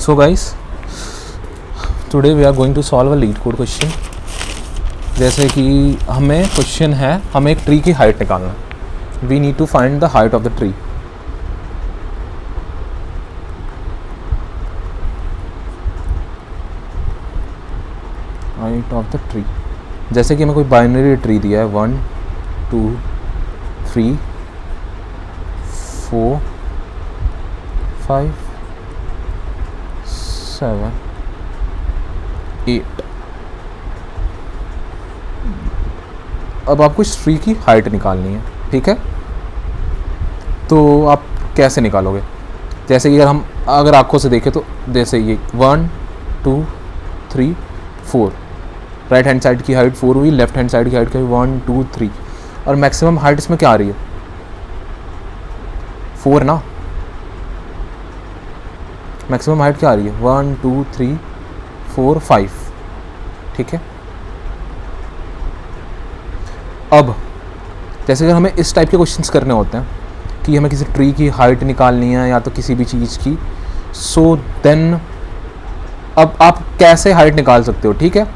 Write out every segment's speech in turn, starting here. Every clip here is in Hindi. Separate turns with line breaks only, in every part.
So guys, today we are going to solve a lead code question. जैसे कि हमें क्वेश्चन है, हमें एक ट्री की हाइट निकालना है. We need to find the height of the tree. Height of the tree. जैसे कि हमें कोई बाइनरी ट्री दिया है 1 2 3 4 5 7 8. अब आपको इस ट्री की हाइट निकालनी है. ठीक है, तो आप कैसे निकालोगे? जैसे कि अगर आंखों से देखें तो जैसे ये 1 2 3 4, राइट हैंड साइड की हाइट 4 हुई, लेफ्ट हैंड साइड की हाइट क्या हुई 1 2 3, और मैक्सिमम हाइट इसमें क्या आ रही है 4 ना. मैक्सिमम हाइट क्या आ रही है 1 2 3 4 5. ठीक है, अब जैसे अगर हमें इस टाइप के क्वेश्चंस करने होते हैं कि हमें किसी ट्री की हाइट निकालनी है या तो किसी भी चीज़ की, सो देन अब आप कैसे हाइट निकाल सकते हो? ठीक है,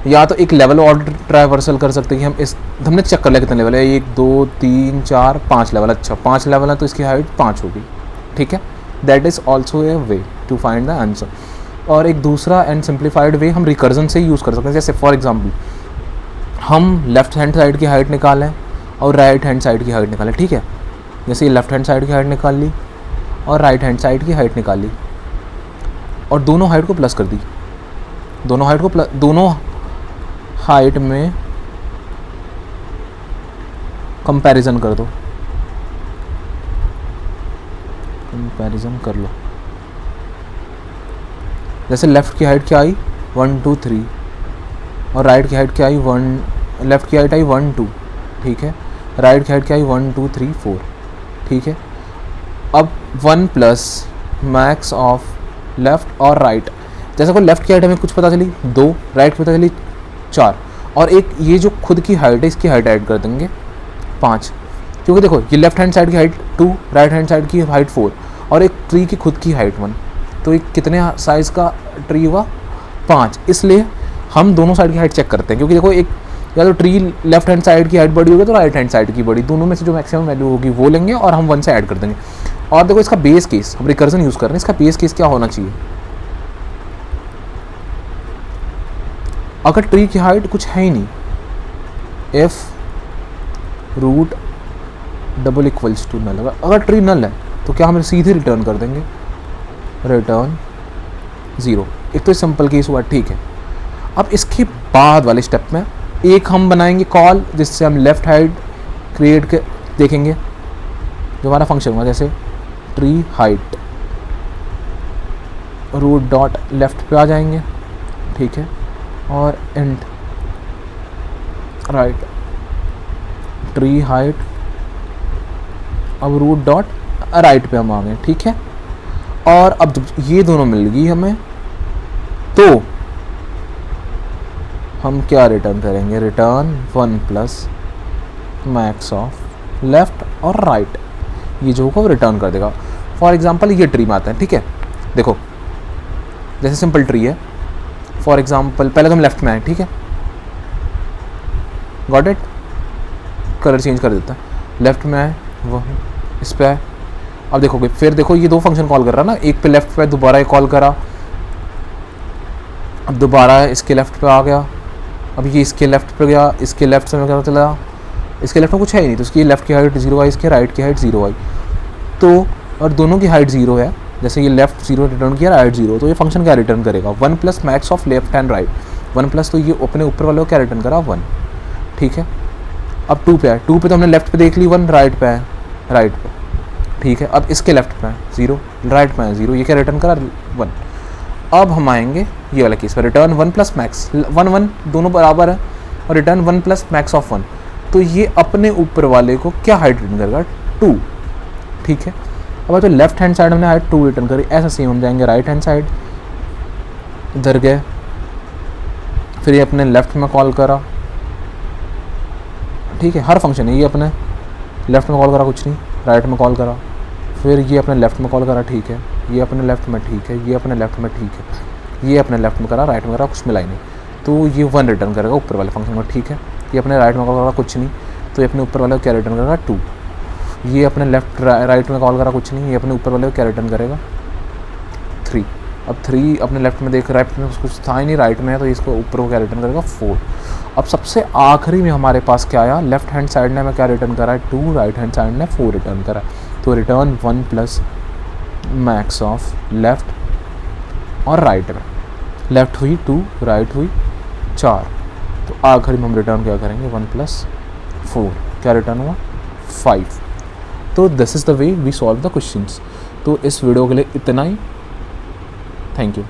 या तो एक लेवल ऑर्डर ट्रावर्सल कर सकते हैं कि हमने चेक कर लिया कितने लेवल है, 1 2 3 4 5 लेवल. अच्छा 5 लेवल है तो इसकी हाइट 5 होगी. ठीक है, that is also a way to find the answer. और एक दूसरा एंड सिंप्लीफाइड वे हम रिकर्जन से यूज़ कर सकते हैं. जैसे फॉर एग्जाम्पल हम लेफ्ट हैंड साइड की हाइट निकालें और राइट हैंड साइड की हाइट निकालें. ठीक है, जैसे ये लेफ्ट हैंड साइड की हाइट निकाल ली और राइट हैंड साइड की हाइट निकाल ली और दोनों हाइट को प्लस कर दी. दोनों हाइट में कंपैरिजन कर दो, कंपैरिजन कर लो. जैसे लेफ़्ट की हाइट क्या आई 1 2 3 और राइट की हाइट क्या आई 1. लेफ़्ट की हाइट आई 1 2. ठीक है, राइट की हाइट क्या आई 1 2 3 4. ठीक है, अब 1 प्लस मैक्स ऑफ लेफ़्ट और राइट. जैसे कोई लेफ़्ट की हाइट हमें कुछ पता चली 2, राइट की पता चली 4, और एक ये जो खुद की हाइट है इसकी हाइट ऐड कर देंगे 5. क्योंकि देखो ये लेफ्ट हैंड साइड की हाइट 2, राइट हैंड साइड की हाइट 4 और एक ट्री की खुद की हाइट 1, तो एक कितने साइज़ का ट्री हुआ 5. इसलिए हम दोनों साइड की हाइट चेक करते हैं, क्योंकि देखो एक या तो ट्री लेफ्ट हैंड साइड की हाइट बड़ी होगी तो राइट हैंड साइड की बड़ी, दोनों में से जो मैक्सिमम वैल्यू होगी वो लेंगे और हम 1 से ऐड कर देंगे. और देखो इसका बेस केस, हम रिकर्जन यूज़ कर रहे हैं, इसका बेस केस क्या होना चाहिए? अगर ट्री की हाइट कुछ है ही नहीं, if root double equals to null. अगर ट्री नल है तो क्या हम सीधे रिटर्न कर देंगे, रिटर्न 0. एक तो सिंपल केस हुआ. ठीक है, अब इसके बाद वाले स्टेप में एक हम बनाएंगे कॉल जिससे हम लेफ्ट हाइट क्रिएट के देखेंगे जो हमारा फंक्शन हुआ. जैसे tree height root dot left पे आ जाएंगे. ठीक है, और इंट राइट ट्री हाइट, अब रूट डॉट राइट पे हम आ गए. ठीक है, और अब जब ये दोनों मिल गई हमें तो हम क्या रिटर्न करेंगे, return 1 plus max of left और राइट. ये जो होगा वो रिटर्न कर देगा. फॉर एग्जांपल ये ट्री में आता है. ठीक है, देखो जैसे सिंपल ट्री है. फॉर एग्जाम्पल पहले तो हम लेफ्ट में आए. ठीक है, गॉट इट. कलर चेंज कर देता है, लेफ्ट में आए वो इस पे आए. अब देखोगे फिर देखो ये 2 फंक्शन कॉल कर रहा ना, एक पे लेफ्ट पे दोबारा ये कॉल करा, अब दोबारा इसके लेफ्ट पे आ गया, अब ये इसके लेफ्ट पे गया, इसके लेफ्ट से मैं क्या चला, इसके लेफ्ट में कुछ है ही नहीं तो इसकी लेफ्ट की हाइट 0 आई, इसके राइट की हाइट 0 आई. तो और दोनों की हाइट 0 है. जैसे ये लेफ्ट 0 रिटर्न किया, राइट 0, तो ये फंक्शन क्या रिटर्न करेगा 1 plus max of left and right. 1 plus तो ये अपने ऊपर वाले को क्या रिटर्न करा 1. ठीक है, अब 2 पे आए. 2 पे तो हमने लेफ्ट पे देख ली 1, राइट पे आए राइट पे. ठीक है, अब इसके लेफ्ट पे आए 0, राइट पे आए 0, ये क्या रिटर्न करा 1. अब हम आएंगे ये वाला केस पर, रिटर्न 1 प्लस मैक्स 1 1 दोनों बराबर है और रिटर्न 1 प्लस मैक्स ऑफ 1, तो ये अपने ऊपर वाले को क्या हाइट रिटर्न करेगा 2. ठीक है, अब तो लेफ्ट हैंड साइड हमने हाइट 2 रिटर्न करी. ऐसा सेम हम जाएंगे राइट हैंड साइड, इधर गए, फिर ये अपने लेफ्ट में कॉल करा. ठीक है, हर फंक्शन है ये अपने लेफ्ट में कॉल करा कुछ नहीं, राइट में कॉल करा, फिर ये अपने लेफ्ट में कॉल करा. ठीक है, ये अपने लेफ्ट में ठीक है, ये अपने लेफ्ट में ठीक है, ये अपने लेफ्ट में करा, राइट में करा, कुछ मिला ही नहीं, तो ये 1 रिटर्न करेगा ऊपर वाले फंक्शन में, ठीक है। ये अपने राइट में कॉल करा कुछ नहीं, तो ये अपने ऊपर वाले को क्या रिटर्न करेगा 2। ये अपने लेफ्ट राइट में कॉल करा कुछ नहीं, ये अपने ऊपर वाले को क्या रिटर्न करेगा 3। अब 3 अपने लेफ्ट में देख, राइट में कुछ था ही नहीं, राइट में है, तो इसको ऊपर को क्या रिटर्न करेगा 4। अब सबसे आखिरी में हमारे पास क्या आया, लेफ्ट हैंड साइड ने हमें क्या रिटर्न करा है 2, राइट हैंड साइड ने 4 रिटर्न करा है। तो return 1 plus max of left और राइट में, लेफ्ट हुई 2, राइट हुई 4, तो आखिरी में हम रिटर्न क्या करेंगे 1 प्लस 4, क्या रिटर्न हुआ 5। तो this is the way we solve the questions. तो इस वीडियो के लिए इतना ही, थैंक यू।